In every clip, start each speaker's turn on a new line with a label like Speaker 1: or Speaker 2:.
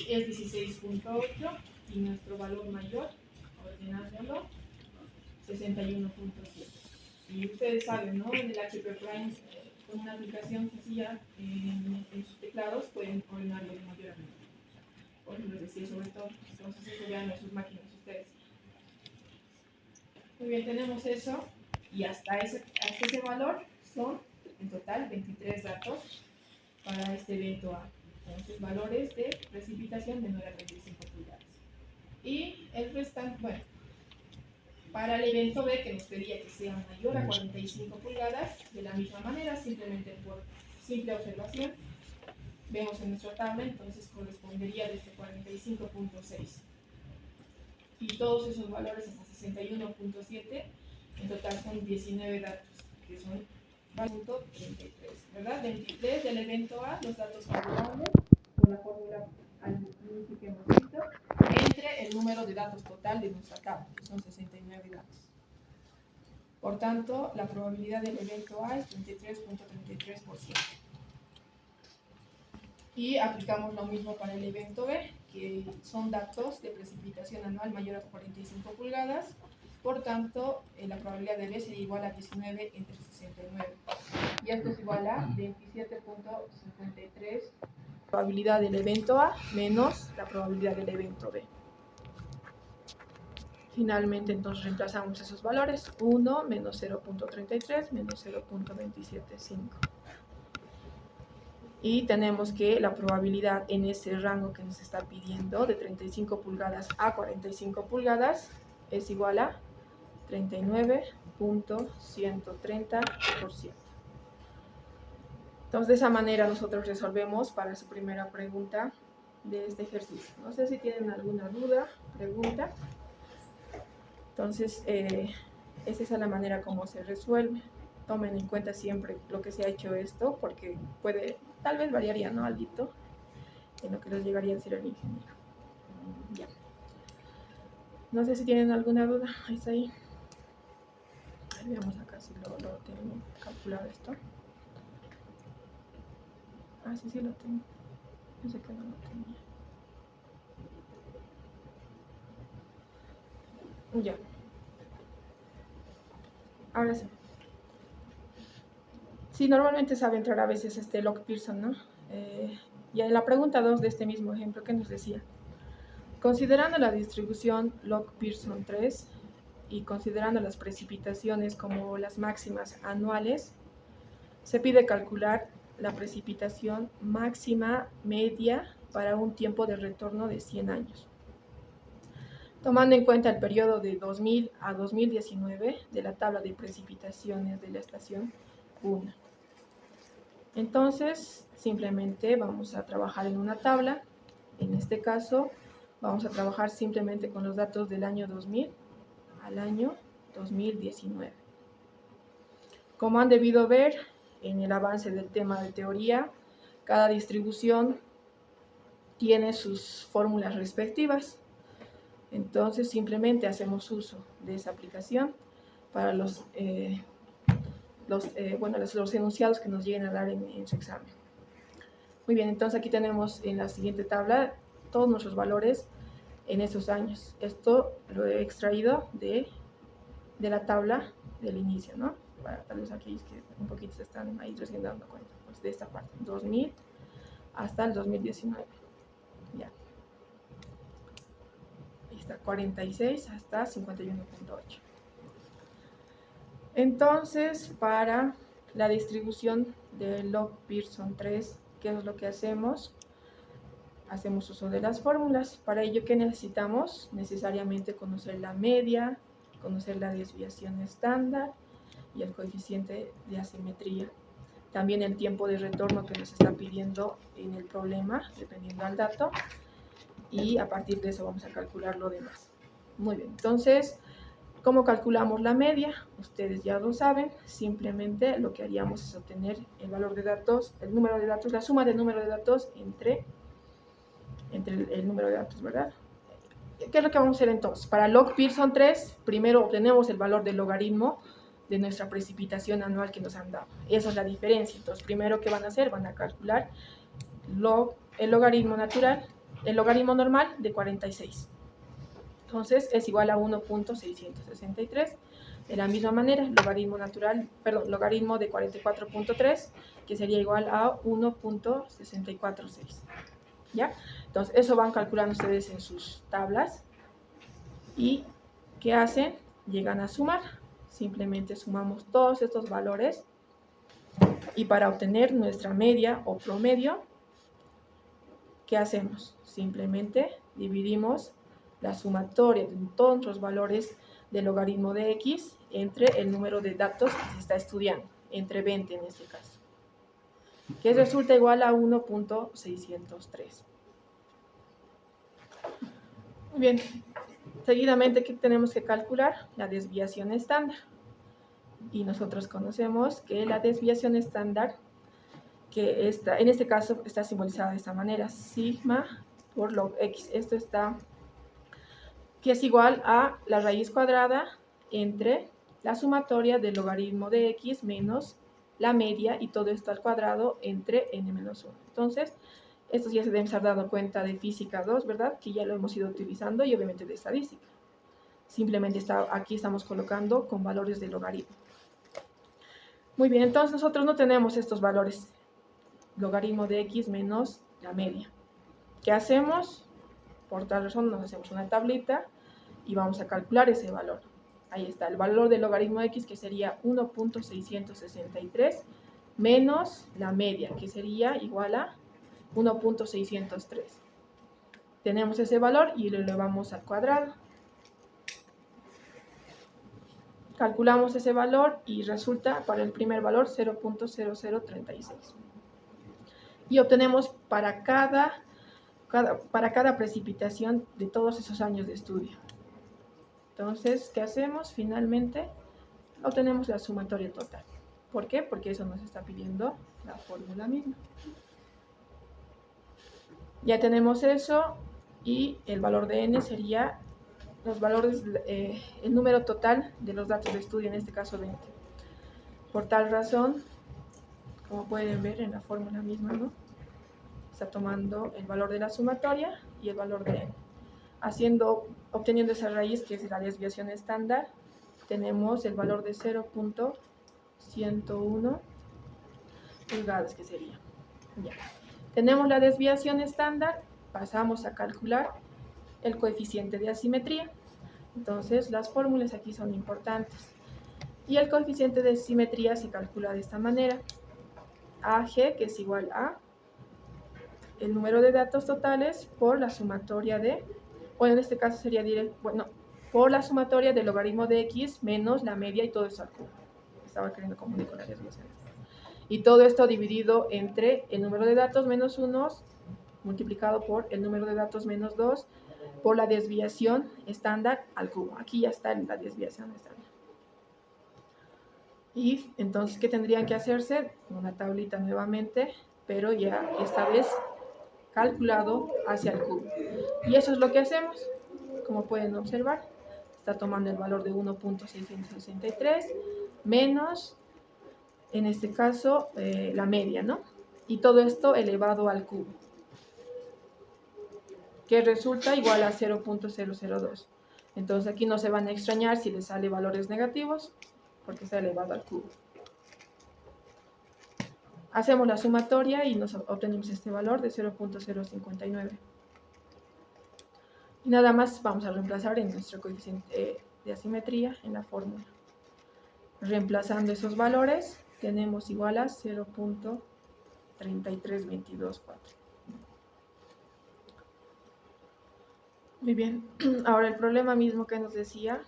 Speaker 1: es 16.8 y nuestro valor mayor, ordenándolo, 61.7. Y ustedes saben, ¿no? En el HP Prime, con una aplicación sencilla en sus teclados, pueden ordenarlo de mayor a menor. Por ejemplo, les decía sobre todo, entonces eso vean en sus máquinas ustedes. Muy bien, tenemos eso, y hasta ese valor son en total 23 datos para este evento A. Entonces, valores de precipitación menor a 35 pulgadas. Y el restante, bueno, para el evento B, que nos pedía que sea mayor a 45 pulgadas, de la misma manera, simplemente por simple observación, vemos en nuestra tabla, entonces correspondería desde 45.6. Y todos esos valores hasta 61.7, en total son 19 datos, que son 33, ¿verdad? 23 del evento A, los datos favorables, con la fórmula al inicio que hemos visto, entre el número de datos total de nuestra tabla, que son 69 datos. Por tanto, la probabilidad del evento A es 33.33%. Y aplicamos lo mismo para el evento B, que son datos de precipitación anual mayor a 45 pulgadas. Por tanto, la probabilidad de B sería igual a 19 entre 69. Y esto es igual a 27.53 probabilidad del evento A menos la probabilidad del evento B. Finalmente, entonces reemplazamos esos valores. 1 menos 0.33 menos 0.275. Y tenemos que la probabilidad en ese rango que nos está pidiendo, de 35 pulgadas a 45 pulgadas, es igual a 39.130%. Entonces, de esa manera nosotros resolvemos para su primera pregunta de este ejercicio. No sé si tienen alguna duda, pregunta. Entonces, esa es la manera como se resuelve. Tomen en cuenta siempre lo que se ha hecho esto, porque tal vez variaría, ¿no? Alguito en lo que les llegaría a decir el ingeniero. Ya. No sé si tienen alguna duda. Ahí está ahí. Veamos acá si lo tengo calculado esto. Ah, sí lo tengo. Pensé que no lo tenía. Ya. Ahora sí. Sí, normalmente sabe entrar a veces log Pearson, ¿no? Ya en la pregunta 2 de este mismo ejemplo, ¿qué nos decía? Considerando la distribución log Pearson 3 y considerando las precipitaciones como las máximas anuales, se pide calcular la precipitación máxima media para un tiempo de retorno de 100 años. Tomando en cuenta el periodo de 2000 a 2019 de la tabla de precipitaciones de la estación 1. Entonces, simplemente vamos a trabajar en una tabla. En este caso, vamos a trabajar simplemente con los datos del año 2000 al año 2019. Como han debido ver en el avance del tema de teoría, cada distribución tiene sus fórmulas respectivas. Entonces, simplemente hacemos uso de esa aplicación para los enunciados que nos lleguen a dar en su examen. Muy bien, entonces aquí tenemos en la siguiente tabla todos nuestros valores en esos años. Esto lo he extraído de la tabla del inicio, ¿no? Tal vez aquí es que un poquito se están ahí recién dando cuenta, pues de esta parte, 2000 hasta el 2019. Ya. Ahí está, 46 hasta 51.8. Entonces, para la distribución de log Pearson 3, ¿qué es lo que hacemos? Hacemos uso de las fórmulas. Para ello, ¿qué necesitamos? Necesariamente conocer la media, conocer la desviación estándar y el coeficiente de asimetría. También el tiempo de retorno que nos está pidiendo en el problema, dependiendo del dato. Y a partir de eso vamos a calcular lo demás. Muy bien, entonces, ¿cómo calculamos la media? Ustedes ya lo saben, simplemente lo que haríamos es obtener el valor de datos, el número de datos, la suma del número de datos entre el número de datos, ¿verdad? ¿Qué es lo que vamos a hacer entonces? Para log Pearson 3, primero obtenemos el valor del logaritmo de nuestra precipitación anual que nos han dado. Esa es la diferencia. Entonces, primero, ¿qué van a hacer? Van a calcular el logaritmo natural el logaritmo normal de 46. Entonces es igual a 1.663. De la misma manera, el logaritmo natural, perdón, logaritmo de 44.3, que sería igual a 1.646. ¿Ya? Entonces, eso van calculando ustedes en sus tablas. ¿Y qué hacen? Llegan a sumar. Simplemente sumamos todos estos valores. Y para obtener nuestra media o promedio, ¿qué hacemos? Simplemente dividimos la sumatoria de todos los valores del logaritmo de x entre el número de datos que se está estudiando, entre 20 en este caso, que resulta igual a 1.603. Muy bien, seguidamente, ¿qué tenemos que calcular? La desviación estándar. Y nosotros conocemos que la desviación estándar, que está, en este caso está simbolizada de esta manera, sigma por log x. Esto está, que es igual a la raíz cuadrada entre la sumatoria del logaritmo de x menos la media, y todo esto al cuadrado entre n-1. Entonces, esto ya se deben estar dando cuenta de física 2, ¿verdad? Que ya lo hemos ido utilizando, y obviamente de estadística. Simplemente aquí estamos colocando con valores de logaritmo. Muy bien, entonces nosotros no tenemos estos valores, logaritmo de x menos la media. ¿Qué hacemos? Por tal razón nos hacemos una tablita y vamos a calcular ese valor. Ahí está, el valor del logaritmo de x, que sería 1.663 menos la media, que sería igual a 1.603. Tenemos ese valor y lo elevamos al cuadrado. Calculamos ese valor y resulta para el primer valor 0.0036. Y obtenemos para cada precipitación de todos esos años de estudio. Entonces, ¿qué hacemos? Finalmente, obtenemos la sumatoria total. ¿Por qué? Porque eso nos está pidiendo la fórmula misma. Ya tenemos eso, y el valor de n sería los valores, el número total de los datos de estudio, en este caso 20. Por tal razón, como pueden ver en la fórmula misma, ¿no? Está tomando el valor de la sumatoria y el valor de n. Obteniendo esa raíz, que es la desviación estándar, tenemos el valor de 0.101 pulgadas, que sería. Ya. Tenemos la desviación estándar, pasamos a calcular el coeficiente de asimetría. Entonces, las fórmulas aquí son importantes. Y el coeficiente de simetría se calcula de esta manera. AG, que es igual a el número de datos totales por la sumatoria de, o en este caso sería directo, bueno, por la sumatoria del logaritmo de x menos la media, y todo esto al cubo. Estaba queriendo confundir con la desviación. Y todo esto dividido entre el número de datos menos 1 multiplicado por el número de datos menos 2 por la desviación estándar al cubo. Aquí ya está la desviación estándar. Y entonces, ¿qué tendrían que hacerse? Una tablita nuevamente, pero ya esta vez calculado hacia el cubo. Y eso es lo que hacemos. Como pueden observar, está tomando el valor de 1.663 menos, en este caso, la media, ¿no? Y todo esto elevado al cubo, que resulta igual a 0.002. Entonces aquí no se van a extrañar si les sale valores negativos, porque está elevado al cubo. Hacemos la sumatoria y nos obtenemos este valor de 0.059. Y nada más vamos a reemplazar en nuestro coeficiente de asimetría en la fórmula. Reemplazando esos valores, tenemos igual a 0.33224. Muy bien, ahora el problema mismo que nos decía,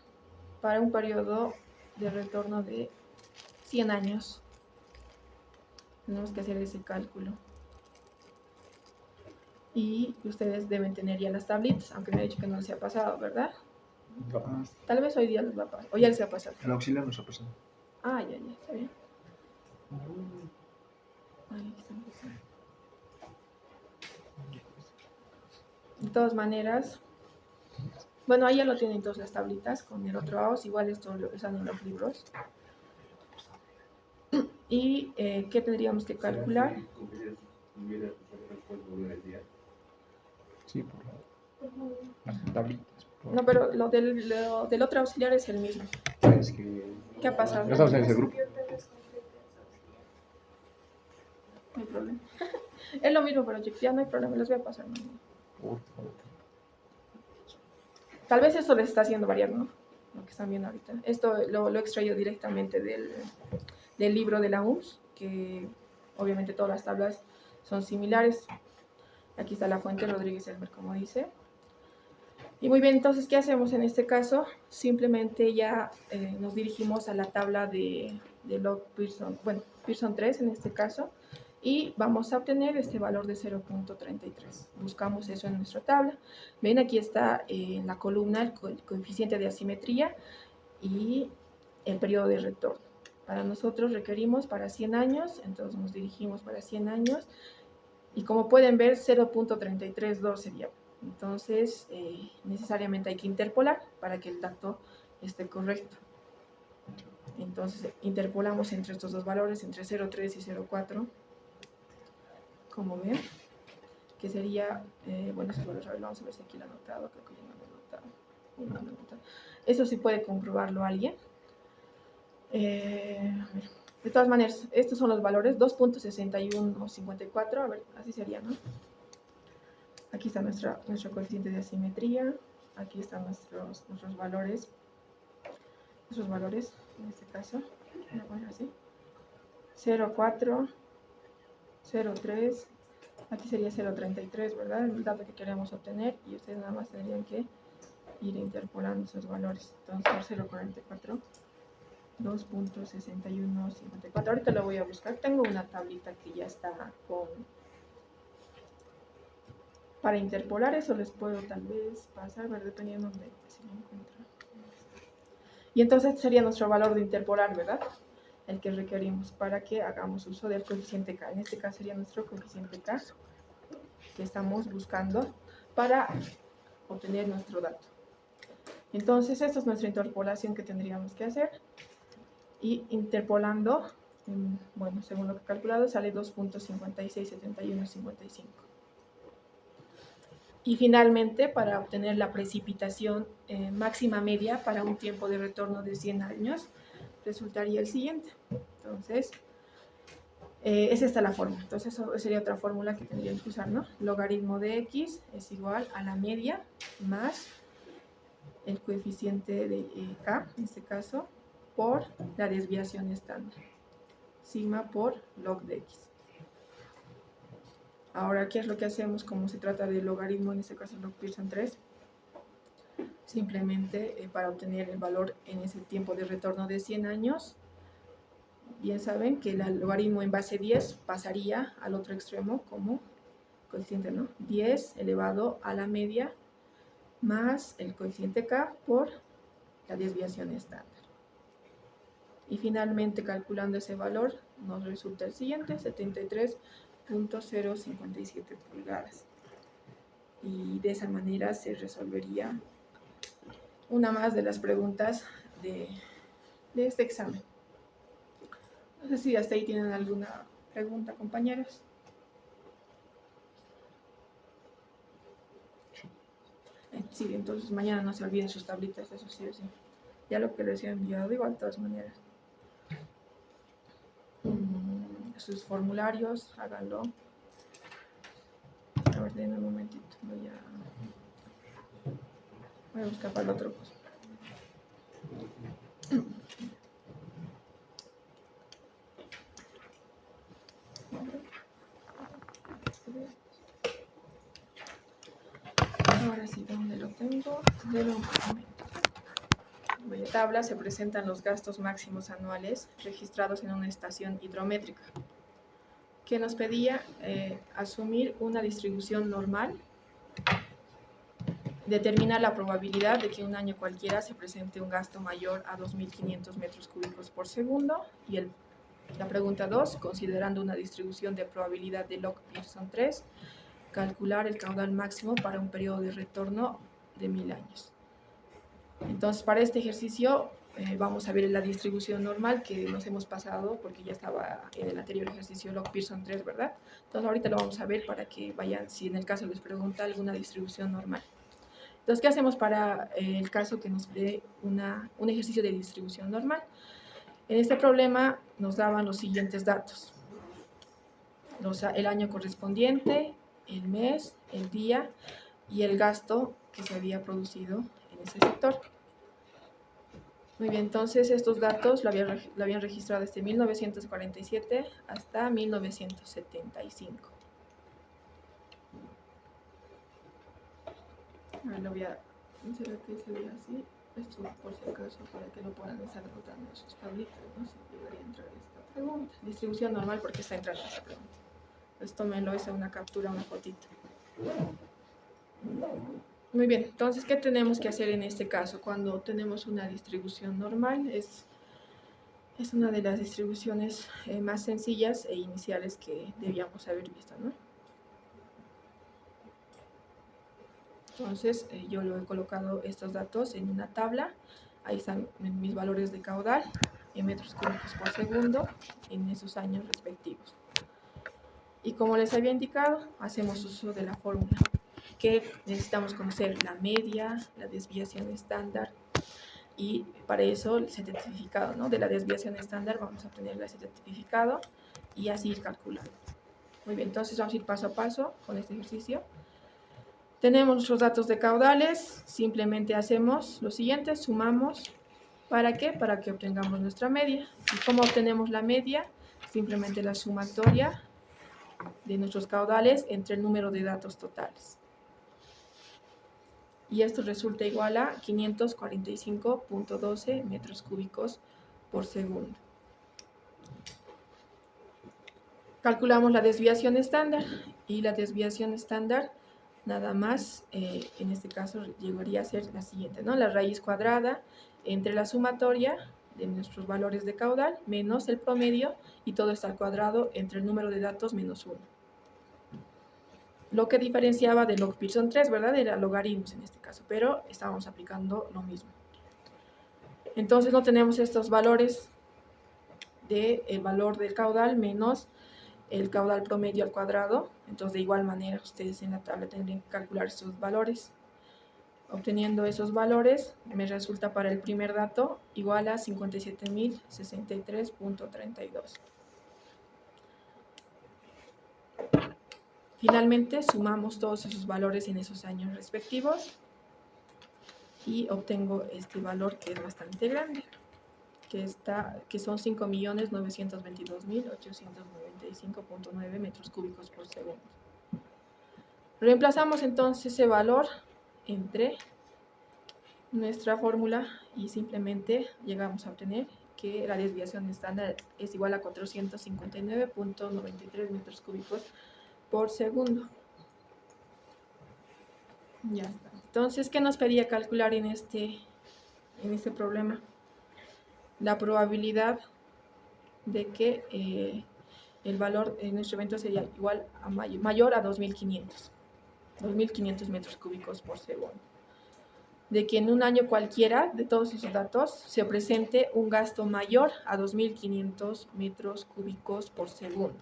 Speaker 1: para un periodo de retorno de 100 años. Tenemos que hacer ese cálculo. Y ustedes deben tener ya las tablitas, aunque me ha dicho que no les ha pasado, ¿verdad? Tal vez hoy día les va a pasar, o ya les ha pasado.
Speaker 2: El auxiliar nos ha pasado.
Speaker 1: Ah, ya, está bien. Ahí estamos. De todas maneras, bueno, ahí ya lo tienen todas las tablitas con el otro AOS, igual esto lo están en los libros. ¿Y qué tendríamos que calcular?
Speaker 2: Sí, por las tablitas.
Speaker 1: No, pero lo del otro auxiliar es el mismo.
Speaker 2: Es que
Speaker 1: ¿Qué ha pasado?
Speaker 2: ya estamos en ese grupo.
Speaker 1: No hay problema. Es lo mismo, pero ya no hay problema, les voy a pasar.
Speaker 2: Por favor.
Speaker 1: Tal vez esto les está haciendo variar, ¿no? Lo que están viendo ahorita. Esto lo he extraído directamente del libro de la UMS, que obviamente todas las tablas son similares. Aquí está la fuente, Rodríguez Elmer, como dice. Y muy bien, entonces, ¿qué hacemos en este caso? Simplemente ya nos dirigimos a la tabla de log Pearson, bueno, Pearson 3 en este caso, y vamos a obtener este valor de 0.33. Buscamos eso en nuestra tabla. Ven, aquí está en la columna el coeficiente de asimetría y el periodo de retorno. Para nosotros requerimos para 100 años, entonces nos dirigimos para 100 años, y como pueden ver, 0.332 sería. Entonces, necesariamente hay que interpolar para que el dato esté correcto. Entonces, interpolamos entre estos dos valores, entre 0.3 y 0.4, como ven, que sería, bueno, esos valores, a ver, vamos a ver si aquí lo he anotado, creo que ya no lo he anotado. Eso sí puede comprobarlo alguien. De todas maneras, estos son los valores, 2.6154, a ver, así sería, ¿no? Aquí está nuestro coeficiente de asimetría, aquí están nuestros valores, en este caso, voy a poner así, 0.4, 0.3, aquí sería 0.33, ¿verdad? El dato que queremos obtener, y ustedes nada más tendrían que ir interpolando esos valores. Entonces, 0.44, 2.6154, ahorita lo voy a buscar, tengo una tablita que ya está para interpolar, eso les puedo tal vez pasar, ¿verdad? Dependiendo de si lo encuentro. Y entonces sería nuestro valor de interpolar, ¿verdad? El que requerimos para que hagamos uso del coeficiente K. En este caso sería nuestro coeficiente K que estamos buscando para obtener nuestro dato. Entonces, esta es nuestra interpolación que tendríamos que hacer. Y interpolando, bueno, según lo que he calculado, sale 2.567155. Y finalmente, para obtener la precipitación máxima media para un tiempo de retorno de 100 años, resultaría el siguiente. Entonces, es esta la fórmula. Entonces, eso sería otra fórmula que tendríamos que usar, ¿no? Logaritmo de x es igual a la media más el coeficiente de k, en este caso, por la desviación estándar. Sigma por log de x. Ahora, ¿qué es lo que hacemos? Como se trata de logaritmo, en este caso log Pearson 3, simplemente para obtener el valor en ese tiempo de retorno de 100 años, bien saben que el logaritmo en base 10 pasaría al otro extremo como coeficiente, ¿no? 10 elevado a la media más el coeficiente k por la desviación estándar. Y finalmente, calculando ese valor, nos resulta el siguiente, 73.057 pulgadas. Y de esa manera se resolvería una más de las preguntas de este examen. No sé si hasta ahí tienen alguna pregunta, compañeros. Sí, entonces mañana no se olviden sus tablitas, eso sí o sí. Ya lo que les he enviado, igual de todas maneras. Sus formularios, háganlo. A ver, denme un momentito. Voy a buscar para el otro. Ahora sí, ¿dónde lo tengo? Denme un momento. En la tabla se presentan los gastos máximos anuales registrados en una estación hidrométrica, que nos pedía asumir una distribución normal, determinar la probabilidad de que un año cualquiera se presente un gasto mayor a 2.500 metros cúbicos por segundo, y la pregunta 2, considerando una distribución de probabilidad de log Pearson 3, calcular el caudal máximo para un periodo de retorno de 1000 años. Entonces, para este ejercicio vamos a ver la distribución normal que nos hemos pasado porque ya estaba en el anterior ejercicio log Pearson 3, ¿verdad? Entonces ahorita lo vamos a ver para que vayan, si en el caso les pregunta alguna distribución normal. Entonces, ¿qué hacemos para el caso que nos dé un ejercicio de distribución normal? En este problema nos daban los siguientes datos. El año correspondiente, el mes, el día y el gasto que se había producido en ese sector. Muy bien, entonces estos datos lo habían registrado desde 1947 hasta 1975. Ahora lo voy a... ¿Será que se ve así? Esto por si acaso, para que lo puedan estar anotando en sus tablitas, ¿no? Si debería entrar esta pregunta. Distribución normal, porque está entrando esta pregunta. Pues tómenlo, es una captura, una fotito. Muy bien, entonces, ¿qué tenemos que hacer en este caso? Cuando tenemos una distribución normal, es una de las distribuciones más sencillas e iniciales que debíamos haber visto, ¿no? Entonces, yo lo he colocado estos datos en una tabla. Ahí están mis valores de caudal en metros cúbicos por segundo en esos años respectivos. Y como les había indicado, hacemos uso de la fórmula que necesitamos conocer la media, la desviación estándar, y para eso el certificado, ¿no? De la desviación estándar vamos a obtener el certificado y así ir calculando. Muy bien, entonces vamos a ir paso a paso con este ejercicio. Tenemos nuestros datos de caudales, simplemente hacemos lo siguiente, sumamos. ¿Para qué? Para que obtengamos nuestra media. ¿Y cómo obtenemos la media? Simplemente la sumatoria de nuestros caudales entre el número de datos totales. Y esto resulta igual a 545.12 metros cúbicos por segundo. Calculamos la desviación estándar, y la desviación estándar nada más, en este caso llegaría a ser la siguiente, ¿no? La raíz cuadrada entre la sumatoria de nuestros valores de caudal menos el promedio, y todo está al cuadrado entre el número de datos menos 1. Lo que diferenciaba de log Pearson 3, ¿verdad? Era logaritmos en este caso, pero estábamos aplicando lo mismo. Entonces no tenemos estos valores del valor del caudal menos el caudal promedio al cuadrado. Entonces, de igual manera, ustedes en la tabla tendrían que calcular estos valores. Obteniendo esos valores, me resulta para el primer dato igual a 57.063.32. Finalmente, sumamos todos esos valores en esos años respectivos y obtengo este valor, que es bastante grande, que son 5.922.895.9 metros cúbicos por segundo. Reemplazamos entonces ese valor entre nuestra fórmula y simplemente llegamos a obtener que la desviación estándar es igual a 459.93 metros cúbicos por segundo. Ya está. Entonces, ¿qué nos pedía calcular en este problema? La probabilidad de que el valor en nuestro evento sería igual a mayor a 2.500 metros cúbicos por segundo. De que en un año cualquiera de todos esos datos se presente un gasto mayor a 2.500 metros cúbicos por segundo.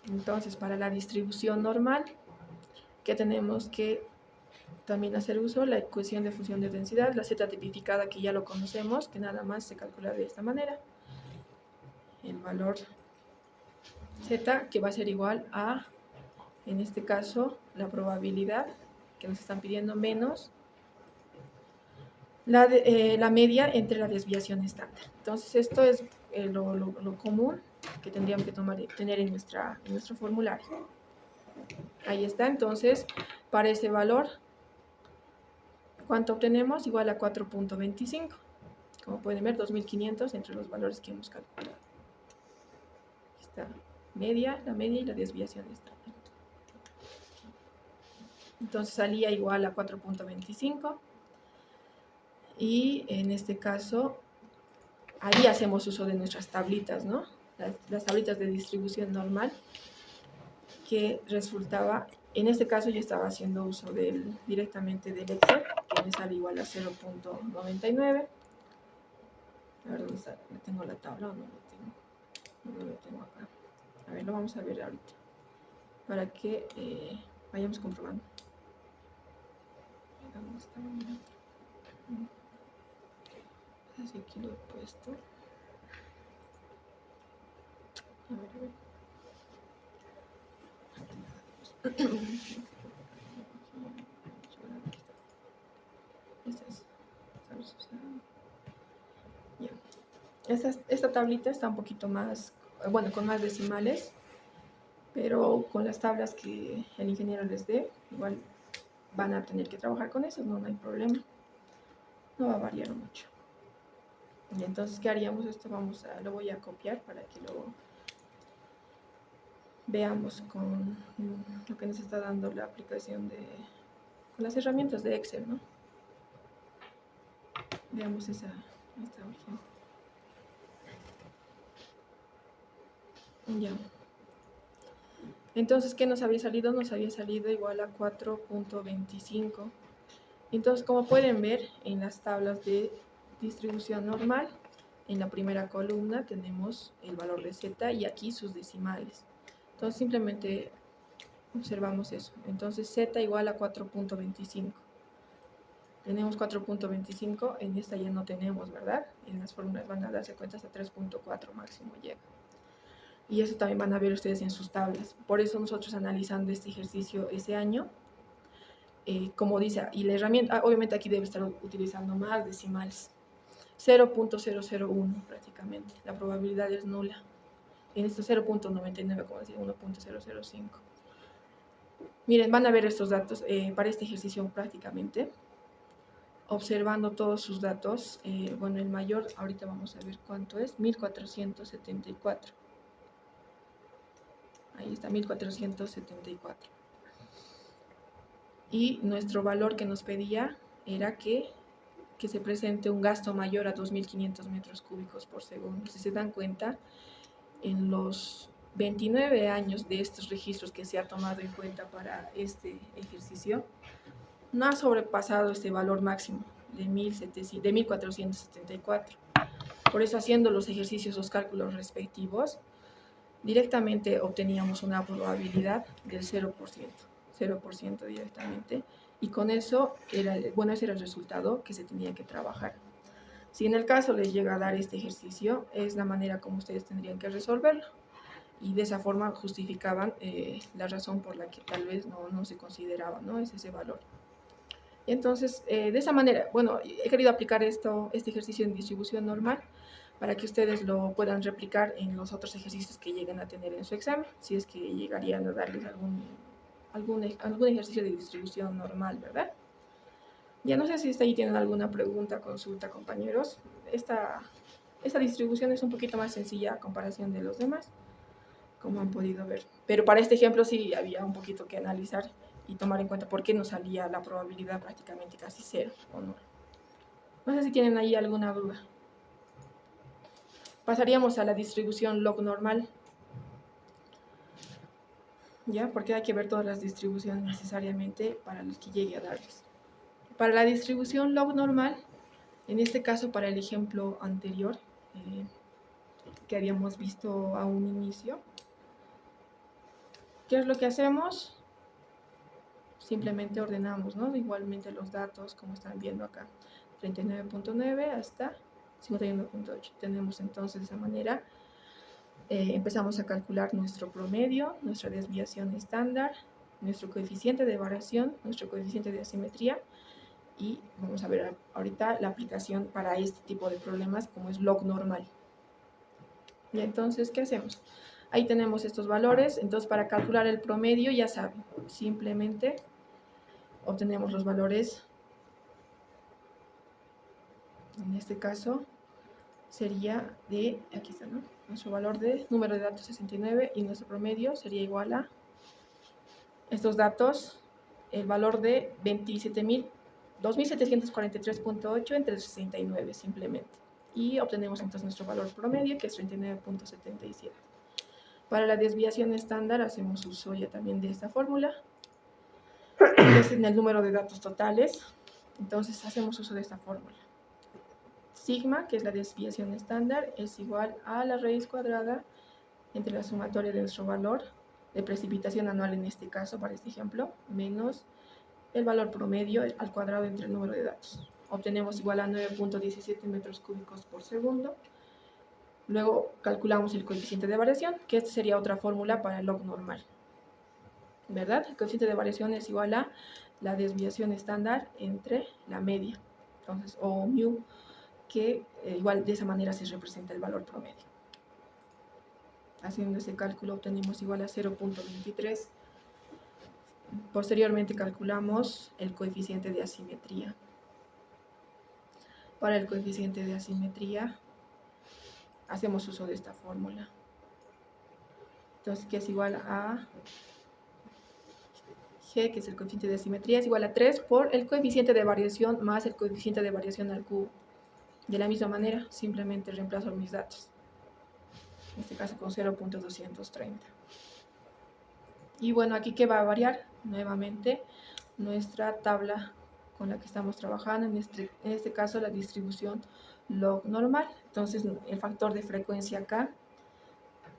Speaker 1: Entonces, para la distribución normal, que tenemos que también hacer uso la ecuación de función de densidad, la z tipificada, que ya lo conocemos, que nada más se calcula de esta manera. El valor z, que va a ser igual a, en este caso, la probabilidad que nos están pidiendo menos la media entre la desviación estándar. Entonces, esto es lo común que tendríamos que tener en nuestro formulario. Ahí está. Entonces, para ese valor, ¿cuánto obtenemos? Igual a 4.25. Como pueden ver, 2.500 entre los valores que hemos calculado. Aquí está la media y la desviación estándar. Entonces salía igual a 4.25. Y en este caso, ahí hacemos uso de nuestras tablitas, ¿no? Las tablitas de distribución normal, que resultaba En este caso yo estaba haciendo uso directamente del Excel, que me sale igual a 0.99. A ver, ¿dónde está? ¿Tengo la tabla o no lo tengo? No lo tengo acá. A ver, lo vamos a ver ahorita, para que vayamos comprobando. ¿Dónde está? Así aquí lo he puesto. A ver, a ver. Esta tablita está un poquito más, bueno, con más decimales, pero con las tablas que el ingeniero les dé, igual van a tener que trabajar con eso, no hay problema, no va a variar mucho. Y entonces, ¿qué haríamos? Esto lo voy a copiar para que lo veamos con lo que nos está dando la aplicación con las herramientas de Excel, ¿no? Veamos esta opción. Ya. Entonces, ¿qué nos había salido? Nos había salido igual a 4.25. Entonces, como pueden ver en las tablas de distribución normal, en la primera columna tenemos el valor de z y aquí sus decimales. Entonces, simplemente observamos eso. Entonces, z igual a 4.25. Tenemos 4.25, en esta ya no tenemos, ¿verdad? En las fórmulas van a darse cuenta hasta 3.4 máximo llega. Y eso también van a ver ustedes en sus tablas. Por eso nosotros analizando este ejercicio ese año, como dice, y la herramienta, obviamente aquí debe estar utilizando más decimales. 0.001 prácticamente. La probabilidad es nula. En esto 0.99, como decía, 1.005. Miren, van a ver estos datos para este ejercicio prácticamente. Observando todos sus datos, bueno, el mayor, ahorita vamos a ver cuánto es, 1474. Ahí está, 1474. Y nuestro valor que nos pedía era que se presente un gasto mayor a 2.500 metros cúbicos por segundo. Si se dan cuenta, en los 29 años de estos registros que se ha tomado en cuenta para este ejercicio, no ha sobrepasado este valor máximo de 1.474. Por eso, haciendo los ejercicios, los cálculos respectivos, directamente obteníamos una probabilidad del 0%, 0% directamente, y con eso ese era el resultado que se tenía que trabajar. Si en el caso les llega a dar este ejercicio, es la manera como ustedes tendrían que resolverlo, y de esa forma justificaban la razón por la que tal vez no se consideraba, ¿no? Es ese valor. Y entonces, de esa manera, bueno, he querido aplicar este ejercicio en distribución normal para que ustedes lo puedan replicar en los otros ejercicios que lleguen a tener en su examen, si es que llegarían a darles algún ejercicio de distribución normal, ¿verdad? Ya no sé si ahí tienen alguna pregunta, consulta, compañeros. Esta distribución es un poquito más sencilla a comparación de los demás, como han podido ver. Pero para este ejemplo sí había un poquito que analizar y tomar en cuenta por qué nos salía la probabilidad prácticamente casi cero o no. No sé si tienen ahí alguna duda. Pasaríamos a la distribución log normal. ¿Ya? Porque hay que ver todas las distribuciones necesariamente para el que llegue a darles. Para la distribución log normal, en este caso para el ejemplo anterior que habíamos visto a un inicio, ¿qué es lo que hacemos? Simplemente ordenamos, ¿no? Igualmente los datos, como están viendo acá, 39.9 hasta 51.8. Tenemos entonces de esa manera, empezamos a calcular nuestro promedio, nuestra desviación estándar, nuestro coeficiente de variación, nuestro coeficiente de asimetría, y vamos a ver ahorita la aplicación para este tipo de problemas como es log normal. Y entonces, ¿qué hacemos? Ahí tenemos estos valores. Entonces, para calcular el promedio, ya saben, simplemente obtenemos los valores. En este caso sería aquí está, ¿no? Nuestro valor de número de datos 69 y nuestro promedio sería igual a estos datos, el valor de 2.743.8 entre 69 simplemente. Y obtenemos entonces nuestro valor promedio, que es 39.77. Para la desviación estándar hacemos uso ya también de esta fórmula, que es en el número de datos totales. Entonces hacemos uso de esta fórmula. Sigma, que es la desviación estándar, es igual a la raíz cuadrada entre la sumatoria de nuestro valor de precipitación anual en este caso, para este ejemplo, menos el valor promedio al cuadrado entre el número de datos. Obtenemos igual a 9.17 metros cúbicos por segundo. Luego calculamos el coeficiente de variación, que esta sería otra fórmula para el log normal, ¿verdad? El coeficiente de variación es igual a la desviación estándar entre la media, entonces, o mu, que igual de esa manera se representa el valor promedio. Haciendo ese cálculo obtenemos igual a 0.23. Posteriormente calculamos el coeficiente de asimetría. Para el coeficiente de asimetría hacemos uso de esta fórmula. Entonces, que es igual a G, que es el coeficiente de asimetría, es igual a 3 por el coeficiente de variación más el coeficiente de variación al cubo. De la misma manera, simplemente reemplazo mis datos. En este caso con 0.230. Y bueno, aquí ¿qué va a variar? Nuevamente, nuestra tabla con la que estamos trabajando, en este caso la distribución log normal. Entonces, el factor de frecuencia acá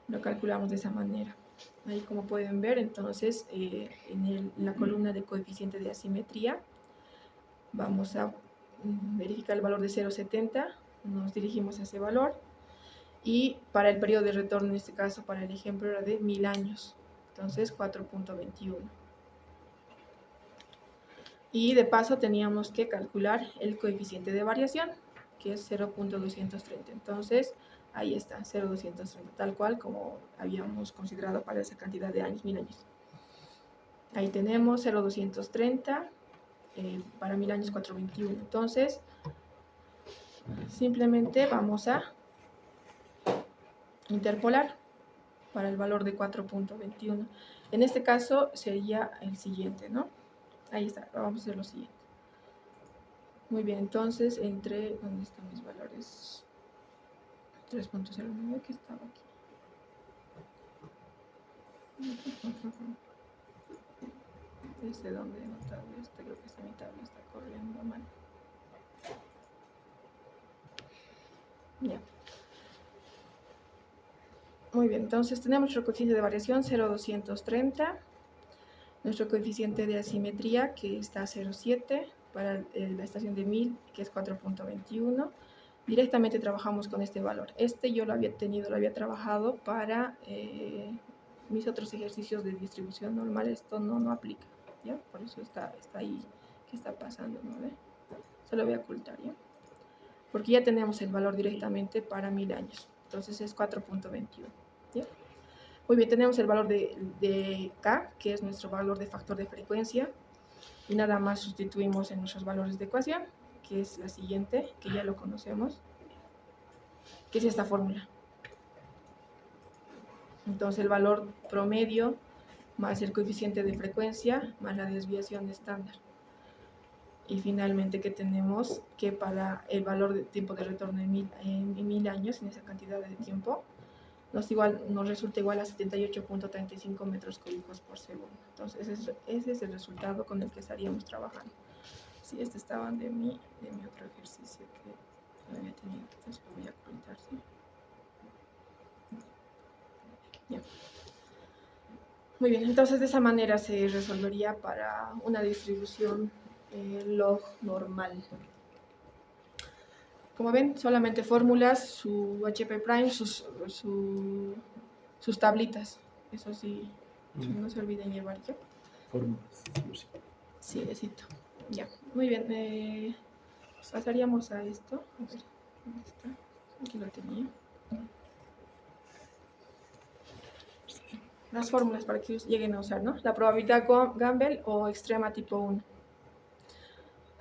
Speaker 1: lo calculamos de esa manera. Ahí como pueden ver, entonces, en la columna de coeficiente de asimetría, vamos a verificar el valor de 0.70, nos dirigimos a ese valor, y para el periodo de retorno, en este caso, para el ejemplo, era de 1000 años, entonces 4.21. Y de paso teníamos que calcular el coeficiente de variación, que es 0.230. Entonces, ahí está, 0.230, tal cual como habíamos considerado para esa cantidad de años, 1000 años. Ahí tenemos 0.230, para 1000 años 4.21. Entonces, simplemente vamos a interpolar para el valor de 4.21. En este caso sería el siguiente, ¿no? Ahí está, vamos a hacer lo siguiente. Muy bien, entonces entre, ¿dónde están mis valores? 3.09, que estaba aquí. ¿Desde dónde he notado esto? Creo que esta mi tabla está corriendo mal. Ya. Muy bien, entonces tenemos nuestro coeficiente de variación 0.230, nuestro coeficiente de asimetría que está a 0.7, para la estación de 1000 que es 4.21. Directamente trabajamos con este valor. Este yo lo había trabajado para mis otros ejercicios de distribución normal. Esto no aplica, ¿ya? Por eso está ahí. ¿Qué está pasando? ¿No ve? Se lo voy a ocultar, ¿ya? Porque ya tenemos el valor directamente para 1000 años. Entonces es 4.21, ¿ya? Muy bien, tenemos el valor de K, que es nuestro valor de factor de frecuencia. Y nada más sustituimos en nuestros valores de ecuación, que es la siguiente, que ya lo conocemos, que es esta fórmula. Entonces el valor promedio más el coeficiente de frecuencia más la desviación estándar. Y finalmente que tenemos que para el valor de tiempo de retorno en 1000 años, en esa cantidad de tiempo, nos resulta igual a 78.35 metros cúbicos por segundo. Entonces ese es el resultado con el que estaríamos trabajando. Sí, este estaba de mi otro ejercicio que había tenido, entonces lo voy a ocultar, ¿sí? Ya. Muy bien, entonces de esa manera se resolvería para una distribución log normal. Como ven, solamente fórmulas, su HP', sus tablitas. Eso sí, no se olviden llevar, ¿ya?
Speaker 2: Fórmulas.
Speaker 1: Sí, necesito. Ya, muy bien. Pasaríamos a esto. A ver, ¿dónde está? Aquí lo tenía. Las fórmulas para que lleguen a usar, ¿no? La probabilidad Gamble o extrema tipo 1.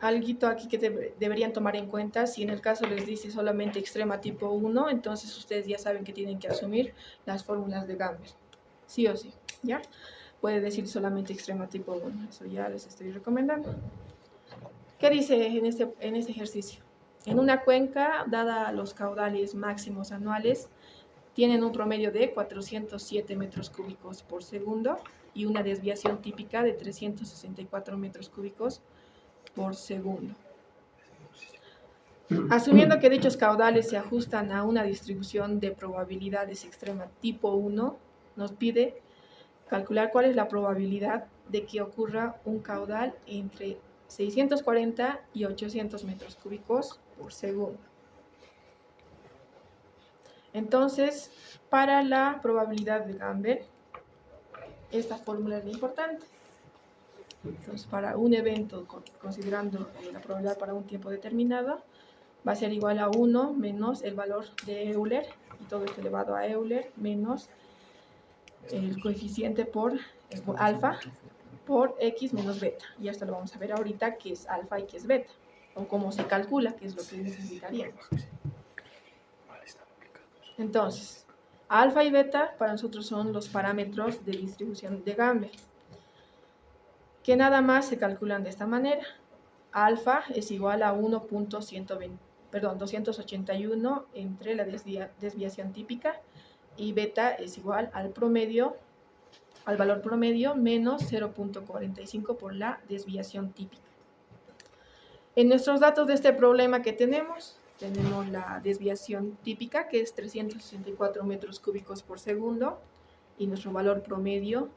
Speaker 1: Algo aquí que deberían tomar en cuenta, si en el caso les dice solamente extrema tipo 1, entonces ustedes ya saben que tienen que asumir las fórmulas de Gamble, sí o sí, ¿ya? Puede decir solamente extrema tipo 1, eso ya les estoy recomendando. ¿Qué dice en este ejercicio? En una cuenca, dada los caudales máximos anuales, tienen un promedio de 407 metros cúbicos por segundo y una desviación típica de 364 metros cúbicos por segundo. Asumiendo que dichos caudales se ajustan a una distribución de probabilidades extrema tipo 1, nos pide calcular cuál es la probabilidad de que ocurra un caudal entre 640 y 800 metros cúbicos por segundo. Entonces, para la probabilidad de Gamble, esta fórmula es muy importante. Entonces, para un evento, considerando la probabilidad para un tiempo determinado, va a ser igual a 1 menos el valor de Euler, y todo esto elevado a Euler, menos el coeficiente por alfa por x menos beta. Y esto lo vamos a ver ahorita, que es alfa y que es beta, o cómo se calcula, que es lo que necesitaríamos. Entonces, alfa y beta para nosotros son los parámetros de distribución de Gamble, que nada más se calculan de esta manera. Alfa es igual a 281 entre la desviación típica, y beta es igual al valor promedio menos 0.45 por la desviación típica. En nuestros datos de este problema que tenemos la desviación típica, que es 364 metros cúbicos por segundo, y nuestro valor promedio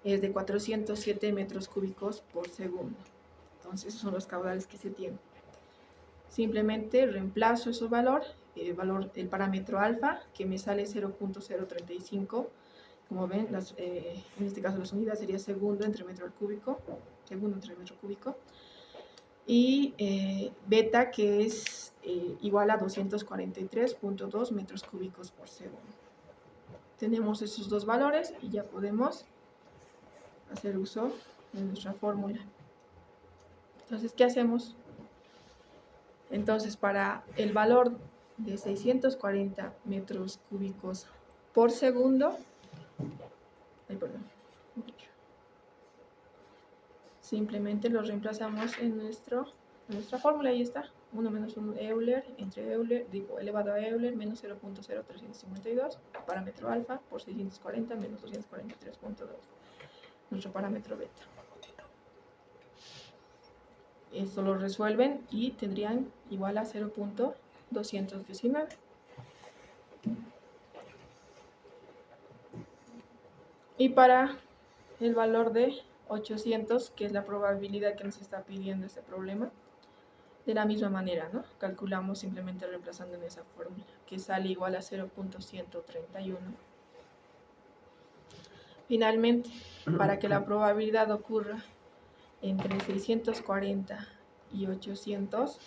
Speaker 1: es de 407 metros cúbicos por segundo. Entonces, esos son los caudales que se tienen. Simplemente reemplazo ese valor, el parámetro alfa, que me sale 0.035. Como ven, en este caso las unidades sería segundo entre metro cúbico, y beta, que es igual a 243.2 metros cúbicos por segundo. Tenemos esos dos valores y ya podemos hacer uso de nuestra fórmula. Entonces, ¿qué hacemos? Entonces, para el valor de 640 metros cúbicos por segundo, simplemente lo reemplazamos en nuestra fórmula, ahí está, 1 menos 1 Euler entre Euler, elevado a Euler, menos 0.0352, parámetro alfa, por 640 menos 243.2, nuestro parámetro beta. Esto lo resuelven y tendrían igual a 0.219. Y para el valor de 800, que es la probabilidad que nos está pidiendo este problema, de la misma manera, ¿no? Calculamos simplemente reemplazando en esa fórmula, que sale igual a 0.131. Finalmente, para que la probabilidad ocurra entre 640 y 800,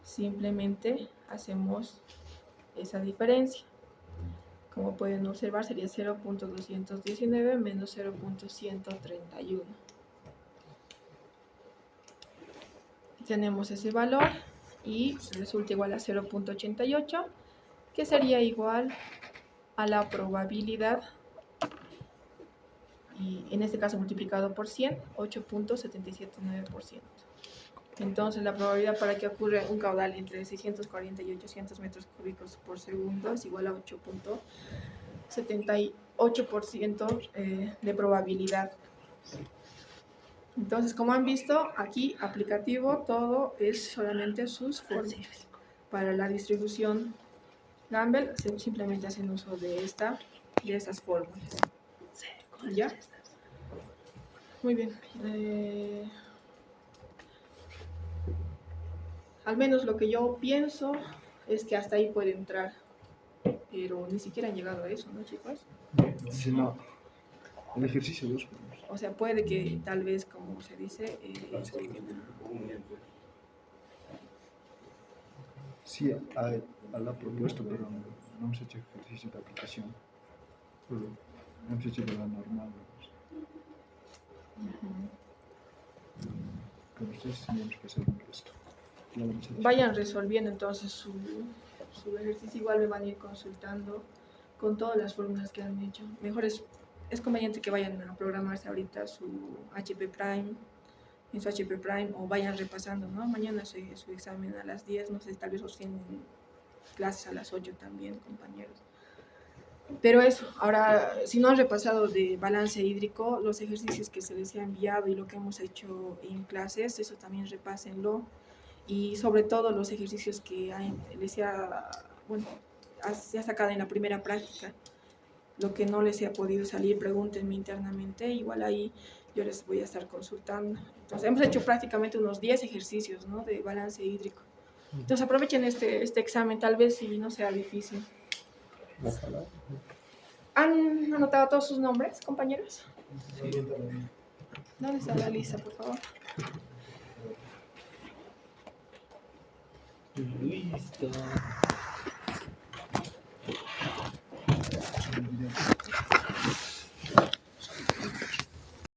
Speaker 1: simplemente hacemos esa diferencia. Como pueden observar, sería 0.219 menos 0.131. Tenemos ese valor y resulta igual a 0.88, que sería igual a la probabilidad, y en este caso multiplicado por 100, 8.779%. Entonces, la probabilidad para que ocurra un caudal entre 640 y 800 metros cúbicos por segundo es igual a 8.78% de probabilidad. Entonces, como han visto, aquí aplicativo todo es solamente sus fórmulas. Para la distribución Gamble simplemente hacen uso de esas fórmulas. ¿Ya? Muy bien. Al menos lo que yo pienso es que hasta ahí puede entrar, pero ni siquiera han llegado a eso, ¿no, chicos?
Speaker 2: Sí, no. El ejercicio 2.
Speaker 1: O sea, puede que tal vez, como se dice, lleguen
Speaker 2: Sí, a la propuesta, pero no hemos hecho ejercicio de aplicación. Hemos hecho de la normal. Con ustedes tenemos que hacer un resto.
Speaker 1: Vayan resolviendo entonces su ejercicio, igual me van a ir consultando con todas las fórmulas que han hecho. Mejor es conveniente que vayan a programarse ahorita su HP Prime, en su HP Prime, o vayan repasando, ¿no? Mañana su examen a las 10, no sé, tal vez os tienen clases a las 8 también, compañeros. Pero eso, ahora, si no han repasado de balance hídrico, los ejercicios que se les ha enviado y lo que hemos hecho en clases, eso también repásenlo. Y sobre todo los ejercicios que les ha, bueno, se ha sacado en la primera práctica. Lo que no les ha podido salir, pregúntenme internamente, igual ahí yo les voy a estar consultando. Entonces, hemos hecho prácticamente unos 10 ejercicios, ¿no?, de balance hídrico. Entonces, aprovechen este examen, tal vez si no sea difícil.
Speaker 3: Ojalá.
Speaker 1: ¿Han anotado todos sus nombres, compañeros?
Speaker 3: Sí.
Speaker 1: ¿Dónde está la lista, por favor?
Speaker 3: Listo.